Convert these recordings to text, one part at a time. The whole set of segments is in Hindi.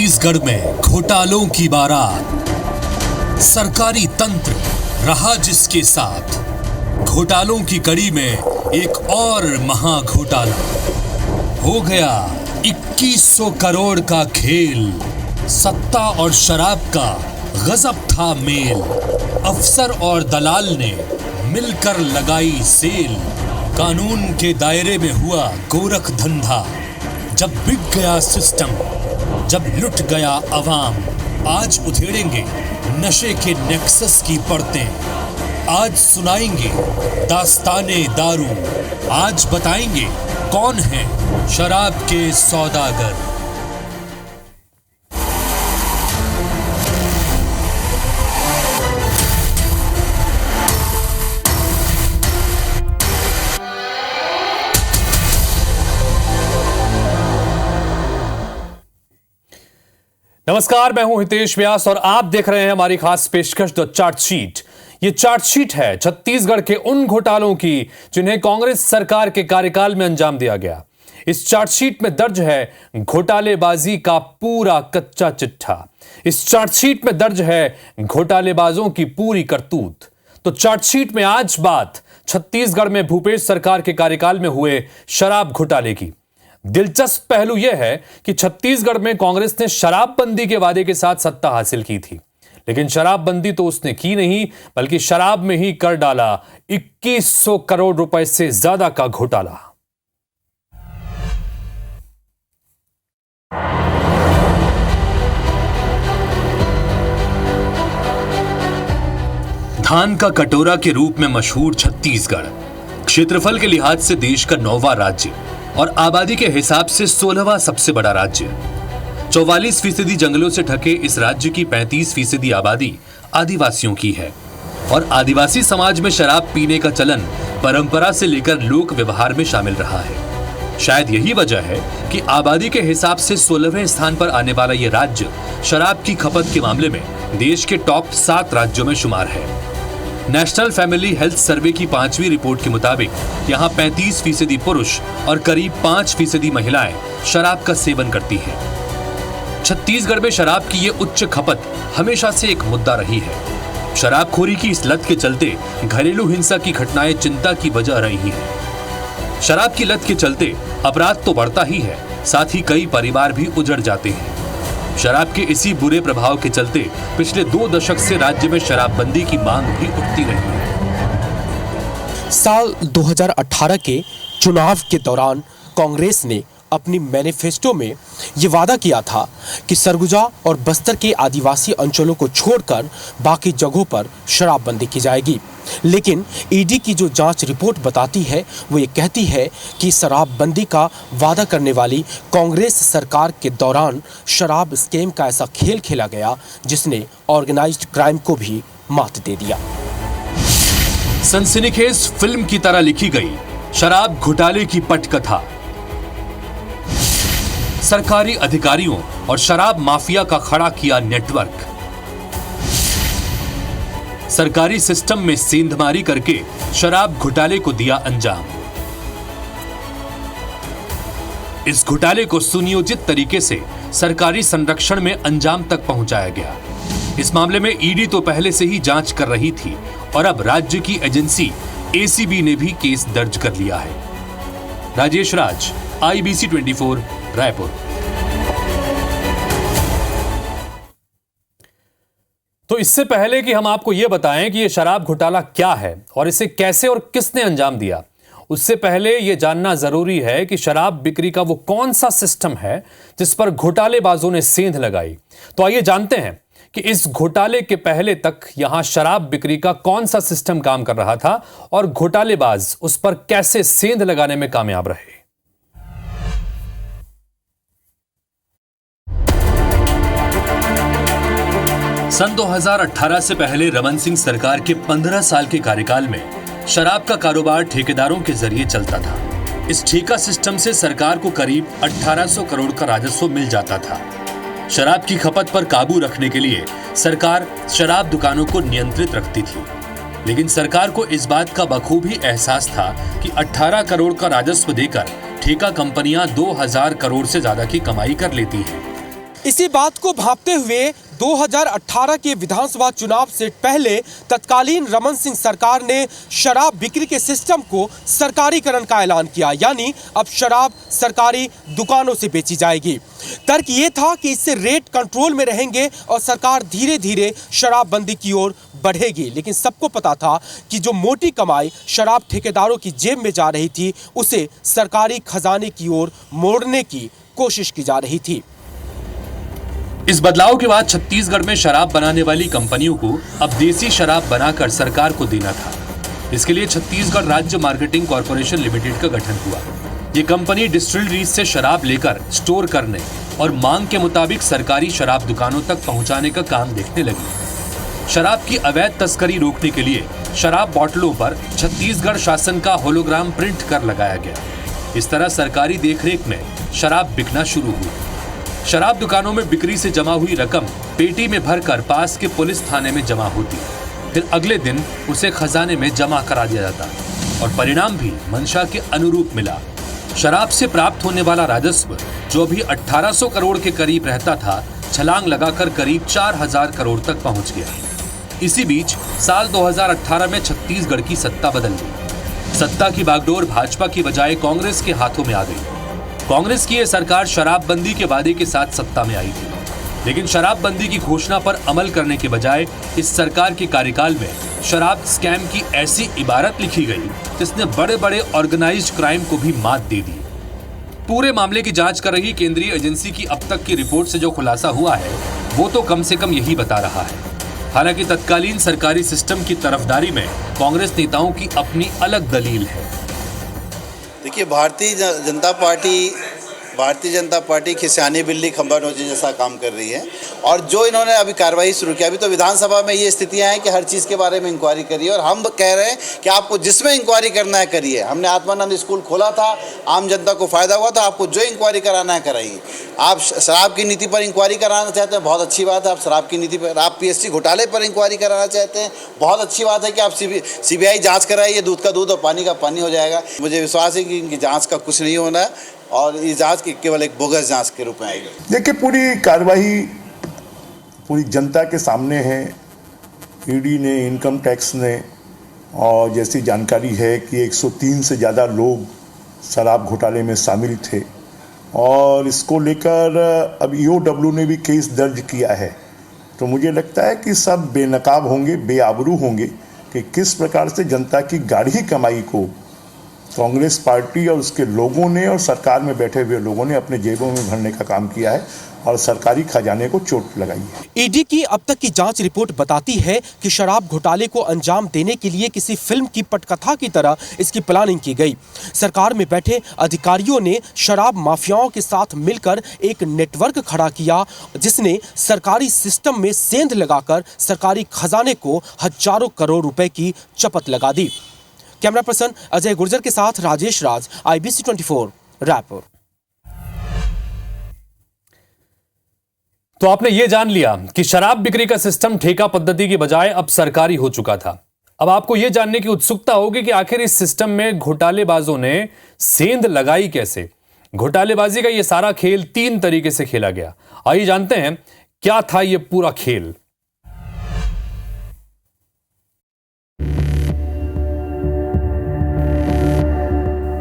छत्तीसगढ़ में घोटालों की बारात। सरकारी तंत्र रहा जिसके साथ, घोटालों की कड़ी में एक और महा घोटाला हो गया। 2100 करोड़ का खेल, सत्ता और शराब का गजब था मेल। अफसर और दलाल ने मिलकर लगाई सेल। कानून के दायरे में हुआ गोरख धंधा। जब बिक गया सिस्टम, जब लुट गया अवाम, आज उधेड़ेंगे नशे के नेक्सस की परतें। आज सुनाएंगे दास्ताने दारू, आज बताएंगे कौन है शराब के सौदागर। नमस्कार, मैं हूं हितेश व्यास और आप देख रहे हैं हमारी खास पेशकश द चार्जशीट। ये चार्जशीट है छत्तीसगढ़ के उन घोटालों की जिन्हें कांग्रेस सरकार के कार्यकाल में अंजाम दिया गया। इस चार्जशीट में दर्ज है घोटालेबाजी का पूरा कच्चा चिट्ठा। इस चार्जशीट में दर्ज है घोटालेबाजों की पूरी करतूत। तो चार्जशीट में आज बात छत्तीसगढ़ में भूपेश सरकार के कार्यकाल में हुए शराब घोटाले की। दिलचस्प पहलू यह है कि छत्तीसगढ़ में कांग्रेस ने शराबबंदी के वादे के साथ सत्ता हासिल की थी, लेकिन शराबबंदी तो उसने की नहीं, बल्कि शराब में ही कर डाला 2100 करोड़ रुपए से ज्यादा का घोटाला। धान का कटोरा के रूप में मशहूर छत्तीसगढ़ क्षेत्रफल के लिहाज से देश का 9वां राज्य और आबादी के हिसाब से 16वां सबसे बड़ा राज्य। 44% जंगलों से ढके इस राज्य की 35% आबादी आदिवासियों की है और आदिवासी समाज में शराब पीने का चलन परंपरा से लेकर लोक व्यवहार में शामिल रहा है। शायद यही वजह है कि आबादी के हिसाब से 16वें स्थान पर आने वाला यह राज्य शराब की खपत के मामले में देश के टॉप 7 राज्यों में शुमार है। नेशनल फैमिली हेल्थ सर्वे की 5वीं रिपोर्ट के मुताबिक यहाँ 35% पुरुष और करीब 5% महिलाएं शराब का सेवन करती हैं। छत्तीसगढ़ में शराब की ये उच्च खपत हमेशा से एक मुद्दा रही है। शराबखोरी की इस लत के चलते घरेलू हिंसा की घटनाएं चिंता की वजह रही हैं। शराब की लत के चलते अपराध तो बढ़ता ही है, साथ ही कई परिवार भी उजड़ जाते हैं। शराब के इसी बुरे प्रभाव के चलते पिछले 2 दशक से राज्य में शराबबंदी की मांग भी उठती रही है। साल 2018 के चुनाव के दौरान कांग्रेस ने अपनी मैनिफेस्टो में ये वादा किया था कि सरगुजा और बस्तर के आदिवासी अंचलों को छोड़कर बाकी जगहों पर शराबबंदी की जाएगी। लेकिन ईडी की जो जांच रिपोर्ट बताती है वो ये कहती है कि शराबबंदी का वादा करने वाली कांग्रेस सरकार के दौरान शराब स्कैम का ऐसा खेल खेला गया जिसने ऑर्गेनाइज्ड क्राइम को भी मात दे दिया। सनसनीखेज फिल्म की तरह लिखी गई शराब घोटाले की पटकथा। सरकारी अधिकारियों और शराब माफिया का खड़ा किया नेटवर्क। सरकारी सिस्टम में सेंधमारी करके शराब घोटाले को दिया अंजाम। इस घोटाले को सुनियोजित तरीके से सरकारी संरक्षण में अंजाम तक पहुंचाया गया। इस मामले में ईडी तो पहले से ही जांच कर रही थी और अब राज्य की एजेंसी एसीबी ने भी केस दर्ज कर लिया है। राजेश राज, IBC 24, रायपुर। तो इससे पहले कि हम आपको यह बताएं कि यह शराब घोटाला क्या है और इसे कैसे और किसने अंजाम दिया, उससे पहले यह जानना जरूरी है कि शराब बिक्री का वो कौन सा सिस्टम है जिस पर घोटालेबाजों ने सेंध लगाई। तो आइए जानते हैं कि इस घोटाले के पहले तक यहां शराब बिक्री का कौन सा सिस्टम काम कर रहा था और घोटालेबाज उस पर कैसे सेंध लगाने में कामयाब रहे। सन 2018 से पहले रमन सिंह सरकार के 15 साल के कार्यकाल में शराब का कारोबार ठेकेदारों के जरिए चलता था। इस ठेका सिस्टम से सरकार को करीब 1800 करोड़ का राजस्व मिल जाता था। शराब की खपत पर काबू रखने के लिए सरकार शराब दुकानों को नियंत्रित रखती थी, लेकिन सरकार को इस बात का बखूबी एहसास था कि 18 करोड़ का राजस्व देकर ठेका कंपनियां 2000 करोड़ से ज्यादा की कमाई कर लेती हैं। इसी बात को भांपते हुए 2018 के विधानसभा चुनाव से पहले तत्कालीन रमन सिंह सरकार ने शराब बिक्री के सिस्टम को सरकारीकरण का ऐलान किया, यानी अब शराब सरकारी दुकानों से बेची जाएगी। तर्क ये था कि इससे रेट कंट्रोल में रहेंगे और सरकार धीरे धीरे शराबबंदी की ओर बढ़ेगी। लेकिन सबको पता था कि जो मोटी कमाई शराब ठेकेदारों की जेब में जा रही थी, उसे सरकारी खजाने की ओर मोड़ने की कोशिश की जा रही थी। इस बदलाव के बाद छत्तीसगढ़ में शराब बनाने वाली कंपनियों को अब देसी शराब बनाकर सरकार को देना था। इसके लिए छत्तीसगढ़ राज्य मार्केटिंग कॉर्पोरेशन लिमिटेड का गठन हुआ। ये कंपनी डिस्टिलरीज से शराब लेकर स्टोर करने और मांग के मुताबिक सरकारी शराब दुकानों तक पहुंचाने का काम देखने लगी। शराब की अवैध तस्करी रोकने के लिए शराब बोतलों पर छत्तीसगढ़ शासन का होलोग्राम प्रिंट कर लगाया गया। इस तरह सरकारी देखरेख में शराब बिकना शुरू हुई। शराब दुकानों में बिक्री से जमा हुई रकम पेटी में भरकर पास के पुलिस थाने में जमा होती, फिर अगले दिन उसे खजाने में जमा करा दिया जाता और परिणाम भी मंशा के अनुरूप मिला। शराब से प्राप्त होने वाला राजस्व, जो भी 1800 करोड़ के करीब रहता था, छलांग लगाकर करीब 4000 करोड़ तक पहुंच गया। इसी बीच साल 2018 में छत्तीसगढ़ की सत्ता बदल गई। सत्ता की बागडोर भाजपा की बजाय कांग्रेस के हाथों में आ गई। कांग्रेस की यह सरकार शराबबंदी के वादे के साथ सत्ता में आई थी, लेकिन शराबबंदी की घोषणा पर अमल करने के बजाय इस सरकार के कार्यकाल में शराब स्कैम की ऐसी इबारत लिखी गई जिसने बड़े बड़े ऑर्गेनाइज्ड क्राइम को भी मात दे दी। पूरे मामले की जांच कर रही केंद्रीय एजेंसी की अब तक की रिपोर्ट से जो खुलासा हुआ है, वो तो कम से कम यही बता रहा है। हालांकि तत्कालीन सरकारी सिस्टम की तरफदारी में कांग्रेस नेताओं की अपनी अलग दलील है। देखिए, भारतीय जनता पार्टी खिसियानी बिल्ली खंबा नोचे जैसा काम कर रही है। और जो इन्होंने अभी कार्रवाई शुरू किया, अभी तो विधानसभा में ये स्थितियां हैं कि हर चीज़ के बारे में इंक्वायरी करिए, और हम कह रहे हैं कि आपको जिसमें इंक्वायरी करना है करिए। हमने आत्मानंद स्कूल खोला था, आम जनता को फायदा हुआ था। आपको जो इंक्वायरी कराना है कराइए। आप शराब की नीति पर इंक्वायरी कराना चाहते हैं, बहुत अच्छी बात है। आप शराब की नीति पर, आप पीएससी घोटाले पर इंक्वायरी कराना चाहते हैं, बहुत अच्छी बात है कि आप सीबीआई जाँच कराइए। दूध का दूध और पानी का पानी हो जाएगा। मुझे विश्वास है कि इनकी जाँच का कुछ नहीं होना है और ये जांच की केवल एक बोगस जांच के रूप में आएगी। देखिए, पूरी कार्रवाई पूरी जनता के सामने है। ईडी ने, इनकम टैक्स ने, और जैसी जानकारी है कि 103 से ज़्यादा लोग शराब घोटाले में शामिल थे, और इसको लेकर अब ईओडब्ल्यू ने भी केस दर्ज किया है। तो मुझे लगता है कि सब बेनकाब होंगे, बेआबरू होंगे कि किस प्रकार से जनता की गाढ़ी कमाई को कांग्रेस पार्टी और उसके लोगों ने और सरकार में बैठे हुए लोगों ने अपने जेबों में भरने का काम किया है और सरकारी खजाने को चोट लगाई है। ईडी की अब तक की जांच रिपोर्ट बताती है कि शराब घोटाले को अंजाम देने के लिए किसी फिल्म की पटकथा की तरह इसकी प्लानिंग की गई। सरकार में बैठे अधिकारियों ने शराब माफियाओं के साथ मिलकर एक नेटवर्क खड़ा किया, जिसने सरकारी सिस्टम में सेंध लगाकर सरकारी खजाने को हजारों करोड़ रुपए की चपत लगा दी। कैमरा पर्सन अजय गुर्जर के साथ राजेश राज, IBC 24, रायपुर। तो आपने ये जान लिया कि शराब बिक्री का सिस्टम ठेका पद्धति की बजाय अब सरकारी हो चुका था। अब आपको यह जानने की उत्सुकता होगी कि आखिर इस सिस्टम में घोटालेबाजों ने सेंध लगाई कैसे। घोटालेबाजी का यह सारा खेल 3 तरीके से खेला गया। आइए जानते हैं क्या था यह पूरा खेल।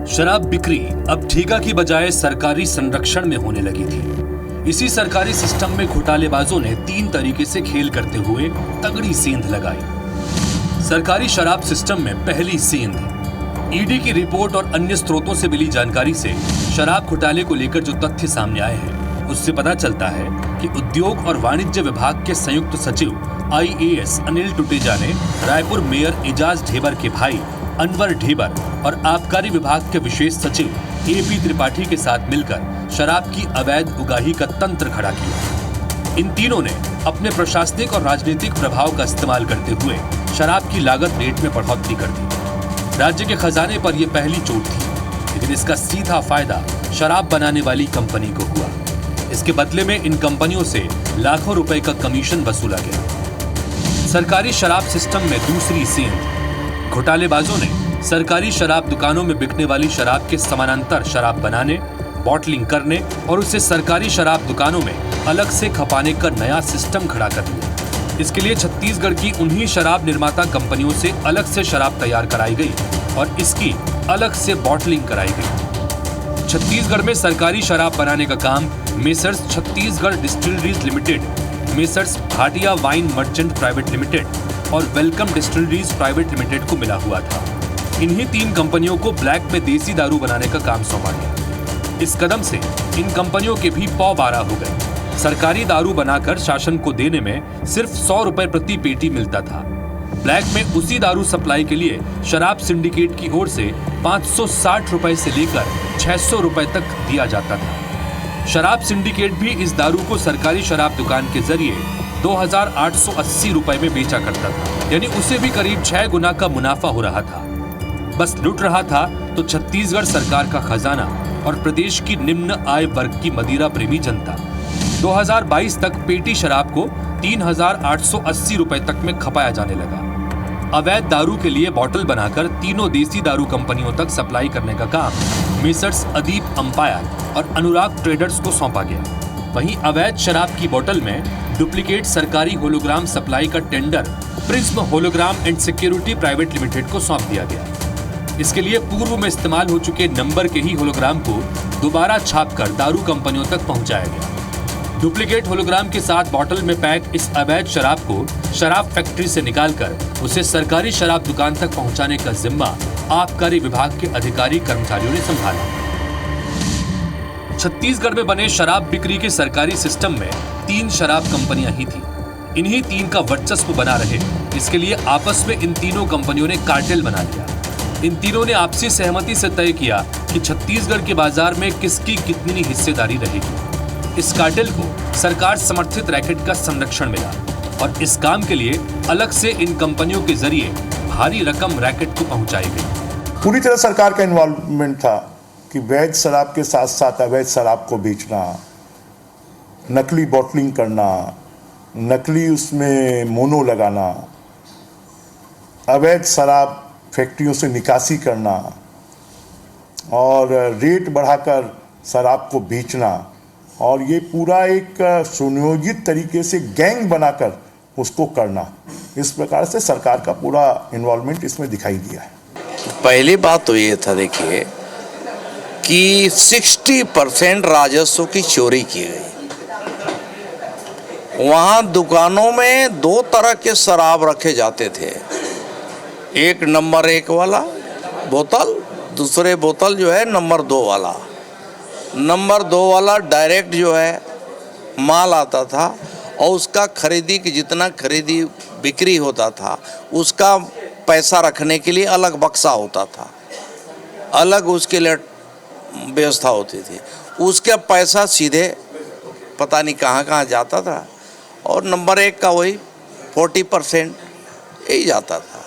शराब बिक्री अब ठेका की बजाय सरकारी संरक्षण में होने लगी थी। इसी सरकारी सिस्टम में घोटालेबाजों ने 3 तरीके से खेल करते हुए तगड़ी सेंध लगाई। सरकारी शराब सिस्टम में पहली सेंध, ईडी की रिपोर्ट और अन्य स्रोतों से मिली जानकारी से शराब घोटाले को लेकर जो तथ्य सामने आए हैं, उससे पता चलता है कि उद्योग और वाणिज्य विभाग के संयुक्त सचिव IAS अनिल टुटेजा ने रायपुर मेयर एजाज ढेबर के भाई अनवर ढेबर और आबकारी विभाग के विशेष सचिव AP त्रिपाठी के साथ मिलकर शराब की अवैध उगाही का तंत्र खड़ा किया। इन तीनों ने अपने प्रशासनिक और राजनीतिक प्रभाव का इस्तेमाल करते हुए शराब की लागत रेट में बढ़ोतरी कर दी। राज्य के खजाने पर यह पहली चोट थी, लेकिन इसका सीधा फायदा शराब बनाने वाली कंपनी को हुआ। इसके बदले में इन कंपनियों से लाखों रुपए का कमीशन वसूला गया। सरकारी शराब सिस्टम में दूसरी सेंध, घोटालेबाजों ने सरकारी शराब दुकानों में बिकने वाली शराब के समानांतर शराब बनाने बॉटलिंग करने और उसे सरकारी शराब दुकानों में अलग से खपाने का नया सिस्टम खड़ा कर दिया। इसके लिए छत्तीसगढ़ की उन्हीं शराब निर्माता कंपनियों से अलग से शराब तैयार कराई गई और इसकी अलग से बॉटलिंग कराई गई। छत्तीसगढ़ में सरकारी शराब बनाने का काम messrs Chhattisgarh distilleries limited, messrs Bhatia wine merchant private limited और वेलकम डिस्टिलरीज प्राइवेट लिमिटेड को मिला हुआ था। इन्हीं 3 कंपनियों को ब्लैक में देसी दारू बनाने का काम सौंपा गया। इस कदम से इन कंपनियों के भी पौ बारह हो गए। सरकारी दारू बनाकर शासन को देने में सिर्फ 100 रुपए प्रति पेटी मिलता था। ब्लैक में उसी दारू सप्लाई के लिए शराब सिंडिकेट की ओर से 560 रुपए से लेकर 600 रुपए तक दिया जाता था। शराब सिंडिकेट भी इस दारू को सरकारी शराब दुकान के जरिए 2880 रुपए में बेचा करता था, यानी उसे भी करीब 6 गुना का मुनाफा हो रहा था। बस लूट रहा था तो छत्तीसगढ़ सरकार का खजाना और प्रदेश की निम्न आय वर्ग की मदिरा प्रेमी जनता। 2022 तक पेटी शराब को 3880 रुपए तक में खपाया जाने लगा। अवैध दारू के लिए बोतल बनाकर तीनों देसी दारू कंपनियों तक सप्लाई करने का काम मेसर्स अदीप अंपायर और अनुराग ट्रेडर्स को सौंपा गया। वहीं अवैध शराब की बोतल में डुप्लीकेट सरकारी होलोग्राम सप्लाई का tender prism hologram and security private limited को सौंप दिया गया। इसके लिए पूर्व में इस्तेमाल हो चुके नंबर के ही होलोग्राम को दोबारा छापकर दारू कंपनियों तक पहुंचाया गया। डुप्लीकेट होलोग्राम के साथ बोतल में पैक इस अवैध शराब को शराब फैक्ट्री से निकालकर उसे सरकारी शराब दुकान तक पहुंचाने का जिम्मा आबकारी विभाग के अधिकारी कर्मचारियों ने संभाला। छत्तीसगढ़ में बने शराब बिक्री के सरकारी सिस्टम में 3 शराब कंपनियां ही थी। इन्हीं 3 का वर्चस्व बना रहे, इसके लिए आपस में इन तीनों कंपनियों ने कार्टेल बना लिया। इन तीनों ने आपसी सहमति से तय किया कि छत्तीसगढ़ के बाजार में किसकी कितनी हिस्सेदारी रहेगी। इस कार्टेल को सरकार समर्थित रैकेट का संरक्षण मिला और इस काम के लिए अलग से इन कंपनियों के जरिए भारी रकम रैकेट को पहुंचाई गई। पूरी तरह सरकार का इन्वॉल्वमेंट था कि वैध शराब के साथ साथ अवैध शराब को बेचना, नकली बॉटलिंग करना, नकली उसमें मोनो लगाना, अवैध शराब फैक्ट्रियों से निकासी करना और रेट बढ़ाकर शराब को बेचना, और ये पूरा एक सुनियोजित तरीके से गैंग बनाकर उसको करना। इस प्रकार से सरकार का पूरा इन्वॉल्वमेंट इसमें दिखाई दिया है। पहली बात तो ये था, देखिए कि 60% राजस्व की चोरी की गई। वहाँ दुकानों में 2 तरह के शराब रखे जाते थे, एक नंबर 1 वाला बोतल, दूसरे बोतल जो है नंबर 2 वाला। नंबर 2 वाला डायरेक्ट जो है माल आता था और उसका खरीदी की जितना खरीदी बिक्री होता था उसका पैसा रखने के लिए अलग बक्सा होता था, अलग उसके लिए व्यवस्था होती थी। उसका पैसा सीधे पता नहीं कहाँ कहाँ जाता था और नंबर 1 का वही 40% यही जाता था।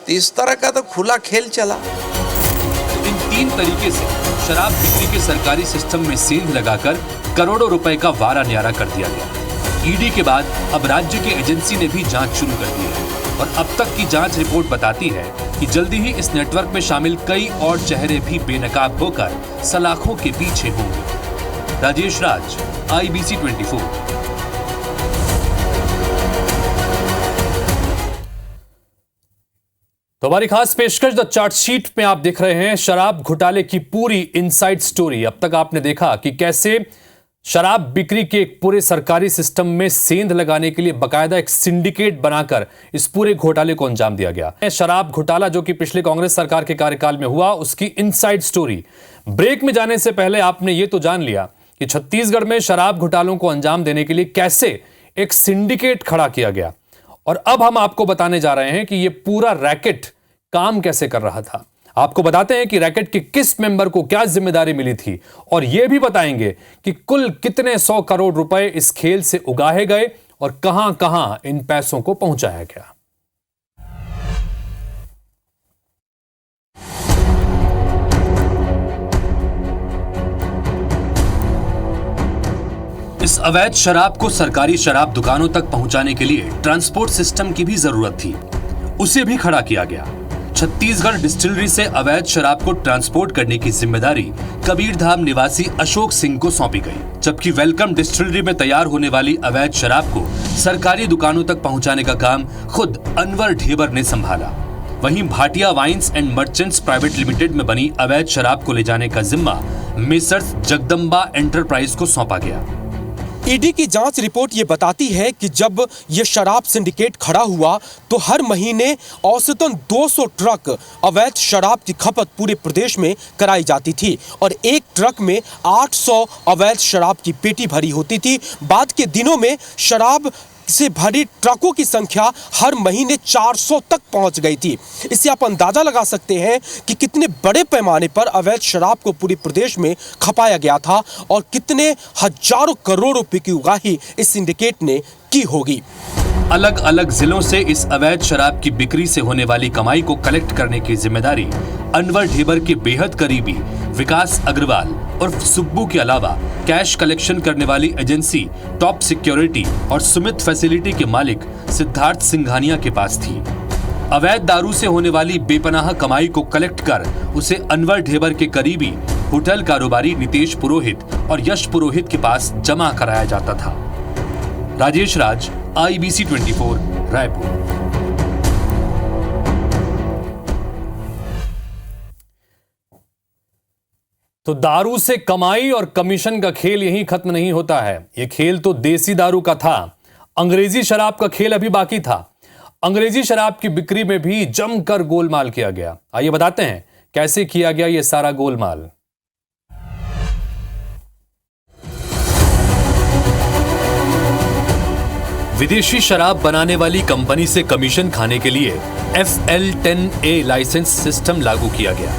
तो इस तरह का तो खुला खेल चला। इन 3 तरीके से शराब बिक्री के सरकारी सिस्टम में सेंध लगाकर करोड़ों रुपए का वारा न्यारा कर दिया गया। ईडी के बाद अब राज्य की एजेंसी ने भी जांच शुरू कर दी है और अब तक की जांच रिपोर्ट बताती है कि जल्दी ही इस नेटवर्क में शामिल कई और चेहरे भी बेनकाब होकर सलाखों के पीछे होंगे। राजेश राज, IBC 24। तो हमारी खास पेशकश द चार्जशीट में आप देख रहे हैं शराब घोटाले की पूरी इनसाइड स्टोरी। अब तक आपने देखा कि कैसे शराब बिक्री के एक पूरे सरकारी सिस्टम में सेंध लगाने के लिए बकायदा एक सिंडिकेट बनाकर इस पूरे घोटाले को अंजाम दिया गया। शराब घोटाला जो कि पिछले कांग्रेस सरकार के कार्यकाल में हुआ, उसकी इनसाइड स्टोरी। ब्रेक में जाने से पहले आपने ये तो जान लिया कि छत्तीसगढ़ में शराब घोटालों को अंजाम देने के लिए कैसे एक सिंडिकेट खड़ा किया गया, और अब हम आपको बताने जा रहे हैं कि यह पूरा रैकेट काम कैसे कर रहा था। आपको बताते हैं कि रैकेट के किस मेंबर को क्या जिम्मेदारी मिली थी, और यह भी बताएंगे कि कुल कितने 100 करोड़ रुपए इस खेल से उगाहे गए और कहां कहां इन पैसों को पहुंचाया गया। इस अवैध शराब को सरकारी शराब दुकानों तक पहुंचाने के लिए ट्रांसपोर्ट सिस्टम की भी जरूरत थी, उसे भी खड़ा किया गया। छत्तीसगढ़ डिस्टिलरी से अवैध शराब को ट्रांसपोर्ट करने की जिम्मेदारी कबीरधाम निवासी अशोक सिंह को सौंपी गई, जबकि वेलकम डिस्टिलरी में तैयार होने वाली अवैध शराब को सरकारी दुकानों तक पहुंचाने का काम खुद अनवर ढेबर ने संभाला। वहीं Bhatia wines and merchants private limited में बनी अवैध शराब को ले जाने का जिम्मा मेसर्स जगदम्बा एंटरप्राइज को सौंपा गया। ईडी की जांच रिपोर्ट ये बताती है कि जब ये शराब सिंडिकेट खड़ा हुआ तो हर महीने औसतन 200 ट्रक अवैध शराब की खपत पूरे प्रदेश में कराई जाती थी और एक ट्रक में 800 अवैध शराब की पेटी भरी होती थी। बाद के दिनों में शराब से भरी ट्रकों की संख्या हर महीने 400 तक पहुंच गई थी। इससे आप अंदाजा लगा सकते हैं कि कितने बड़े पैमाने पर अवैध शराब को पूरे प्रदेश में खपाया गया था और कितने हजारों करोड़ रुपए की उगाही इस सिंडिकेट ने की होगी। अलग अलग जिलों से इस अवैध शराब की बिक्री से होने वाली कमाई को कलेक्ट करने की जिम्मेदारी अनवर ढेबर के बेहद करीबी विकास अग्रवाल उर्फ सुब्बू के अलावा कैश कलेक्शन करने वाली एजेंसी टॉप सिक्योरिटी और सुमित फैसिलिटी के मालिक सिद्धार्थ सिंघानिया के पास थी। अवैध दारू से होने वाली बेपनाह कमाई को कलेक्ट कर उसे अनवर ढेबर के करीबी होटल कारोबारी नितेश पुरोहित और यश पुरोहित के पास जमा कराया जाता था। राजेश राज, IBC 24, रायपुर। तो दारू से कमाई और कमीशन का खेल यहीं खत्म नहीं होता है। यह खेल तो देसी दारू का था, अंग्रेजी शराब का खेल अभी बाकी था। अंग्रेजी शराब की बिक्री में भी जमकर गोलमाल किया गया। आइए बताते हैं कैसे किया गया यह सारा गोलमाल। विदेशी शराब बनाने वाली कंपनी से कमीशन खाने के लिए FL10A लाइसेंस सिस्टम लागू किया गया।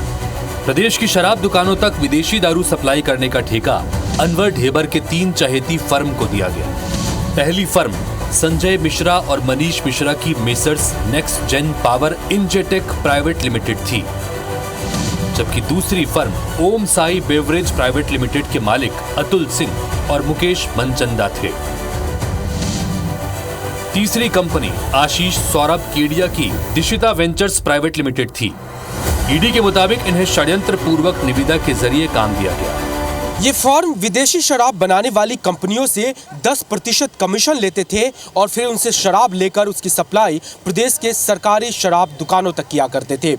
प्रदेश की शराब दुकानों तक विदेशी दारू सप्लाई करने का ठेका अनवर ढेबर के 3 चहेती फर्म को दिया गया। पहली फर्म संजय मिश्रा और मनीष मिश्रा की messrs next gen power Injetech private limited थी, जबकि दूसरी firm Om Sai beverage private limited के मालिक अतुल सिंह और मुकेश मनचंदा थे। तीसरी कंपनी आशीष सौरभ केडिया की दिशिता वेंचर्स प्राइवेट लिमिटेड थी। ईडी के मुताबिक इन्हें षड्यंत्र पूर्वक निविदा के जरिए काम दिया गया। ये फर्म विदेशी शराब बनाने वाली कंपनियों से 10% कमीशन लेते थे और फिर उनसे शराब लेकर उसकी सप्लाई प्रदेश के सरकारी शराब दुकानों तक किया करते थे।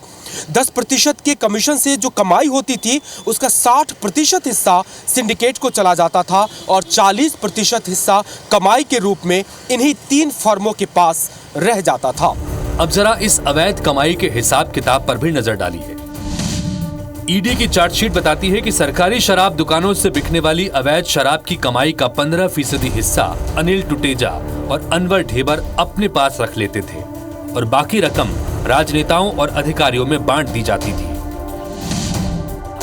10% के कमीशन से जो कमाई होती थी उसका 60% हिस्सा सिंडिकेट को चला जाता था और 40% हिस्सा कमाई के रूप में इन्हीं 3 फर्मों के पास रह जाता था। अब जरा इस अवैध कमाई के हिसाब किताब पर भी नजर डालिए। ईडी की चार्जशीट बताती है कि सरकारी शराब दुकानों से बिकने वाली अवैध शराब की कमाई का 15% हिस्सा अनिल टुटेजा और अनवर ढेबर अपने पास रख लेते थे और बाकी रकम राजनेताओं और अधिकारियों में बांट दी जाती थी।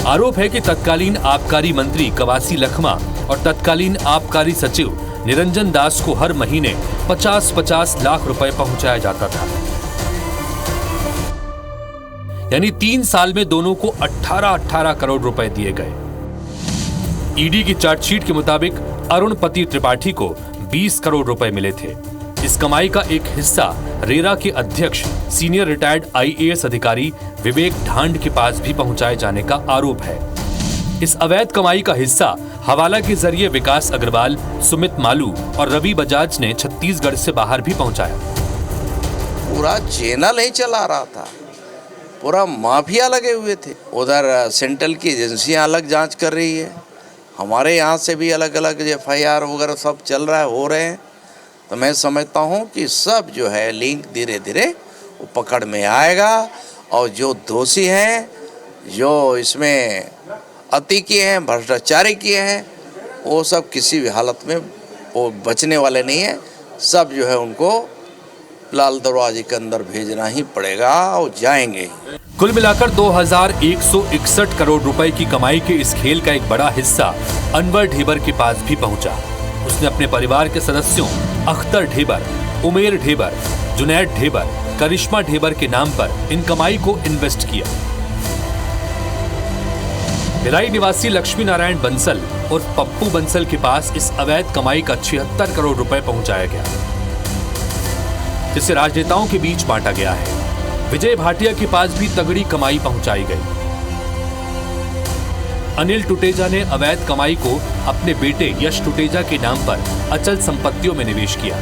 आरोप है कि तत्कालीन आबकारी मंत्री कवासी लखमा और तत्कालीन आबकारी सचिव निरंजन दास को हर महीने 50-50 लाख रुपए पहुंचाया जाता था। यानी 3 साल में दोनों को 18-18 करोड़ रुपए दिए गए। ईडी की चार्जशीट के मुताबिक अरुणपति त्रिपाठी को 20 करोड़ रुपए मिले थे। इस कमाई का एक हिस्सा रेरा के अध्यक्ष सीनियर रिटायर्ड IAS अधिकारी विवेक ढांड के पास भी पहुंचाए जाने का आरोप है। इस अवैध कमाई का हिस्सा हवाला के जरिए विकास अग्रवाल, सुमित मालू और रवि बजाज ने छत्तीसगढ़ से बाहर भी पहुंचाया। पूरा चैनल ही चला रहा था, पूरा माफिया लगे हुए थे। उधर सेंट्रल की एजेंसियां अलग जांच कर रही है, हमारे यहाँ से भी अलग अलग FIR वगैरह सब चल रहा है, हो रहे हैं। तो मैं समझता हूँ कि सब जो है लिंक धीरे धीरे वो पकड़ में आएगा और जो दोषी हैं, जो इसमें अति किए हैं, भ्रष्टाचारी किए हैं, वो सब किसी भी हालत में वो बचने वाले नहीं हैं। सब जो है उनको लाल दरवाजे के अंदर भेजना ही पड़ेगा और जाएंगे। कुल मिलाकर 2161 करोड़ रुपए की कमाई के इस खेल का एक बड़ा हिस्सा अनवर ढेबर के पास भी पहुंचा। उसने अपने परिवार के सदस्यों अख्तर ढेबर, उमेर ढेबर, जुनैद ढेबर, करिश्मा ढेबर के नाम पर इन कमाई को इन्वेस्ट किया। भिलाई निवासी लक्ष्मी नारायण बंसल और पप्पू बंसल के पास इस अवैध कमाई का 76 करोड़ रुपए पहुंचाया गया, जिसे राजनेताओं के बीच बांटा गया है। विजय भाटिया के पास भी तगड़ी कमाई पहुंचाई गई। अनिल टुटेजा ने अवैध कमाई को अपने बेटे यश टुटेजा के नाम पर अचल संपत्तियों में निवेश किया।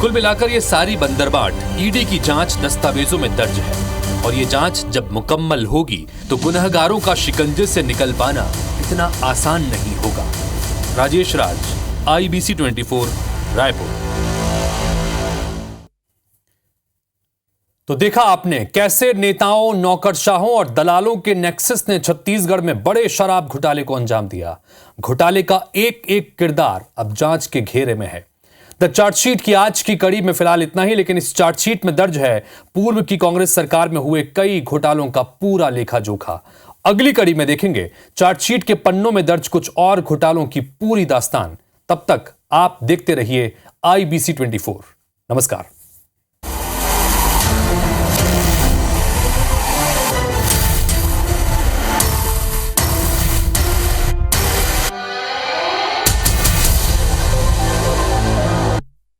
कुल मिलाकर ये सारी बंदरबाट ईडी की जांच दस्तावेजों में दर्ज है और ये जांच जब मुकम्मल होगी तो गुनहगारों का शिकंजे से निकल पाना इतना आसान नहीं होगा। राजेश राज, IBC 24, रायपुर। तो देखा आपने कैसे नेताओं, नौकरशाहों और दलालों के नेक्सस ने छत्तीसगढ़ में बड़े शराब घोटाले को अंजाम दिया। घोटाले का एक एक किरदार अब जांच के घेरे में है। द चार्जशीट की आज की कड़ी में फिलहाल इतना ही, लेकिन इस चार्जशीट में दर्ज है पूर्व की कांग्रेस सरकार में हुए कई घोटालों का पूरा लेखा जोखा। अगली कड़ी में देखेंगे चार्जशीट के पन्नों में दर्ज कुछ और घोटालों की पूरी दास्तान। तब तक आप देखते रहिए IBC 24। नमस्कार।